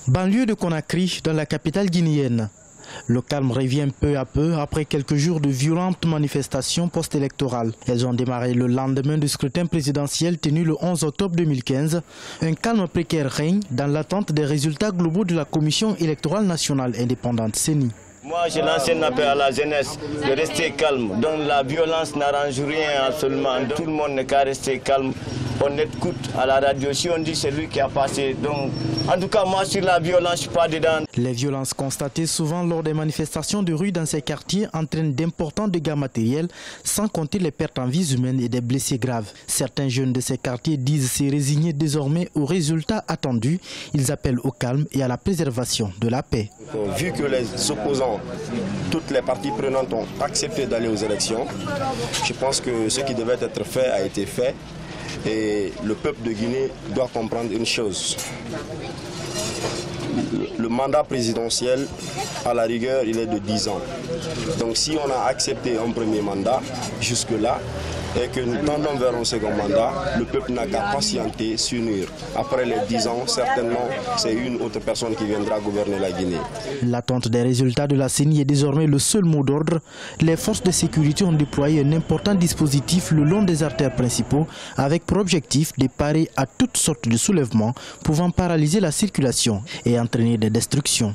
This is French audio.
Banlieue de Conakry, dans la capitale guinéenne. Le calme revient peu à peu après quelques jours de violentes manifestations post-électorales. Elles ont démarré le lendemain du scrutin présidentiel tenu le 11 octobre 2015. Un calme précaire règne dans l'attente des résultats globaux de la Commission électorale nationale indépendante CENI. Moi, je lance un appel à la jeunesse de rester calme. Donc la violence n'arrange rien absolument. Tout le monde n'est qu'à rester calme. On écoute à la radio. Si on dit c'est lui qui a passé. Donc, en tout cas, moi, sur la violence, je ne suis pas dedans. Les violences constatées souvent lors des manifestations de rue dans ces quartiers entraînent d'importants dégâts matériels, sans compter les pertes en vies humaines et des blessés graves. Certains jeunes de ces quartiers disent se résigner désormais aux résultats attendus. Ils appellent au calme et à la préservation de la paix. Vu que les opposants, toutes les parties prenantes ont accepté d'aller aux élections, je pense que ce qui devait être fait a été fait. Et le peuple de Guinée doit comprendre une chose. Le mandat présidentiel, à la rigueur, il est de 10 ans. Donc si on a accepté un premier mandat jusque-là et que nous tendons vers un second mandat, le peuple n'a qu'à patienter, s'unir. Après les 10 ans, certainement, c'est une autre personne qui viendra gouverner la Guinée. L'attente des résultats de la CENI est désormais le seul mot d'ordre. Les forces de sécurité ont déployé un important dispositif le long des artères principaux avec pour objectif de parer à toutes sortes de soulèvements pouvant paralyser la circulation et entraîner des destructions.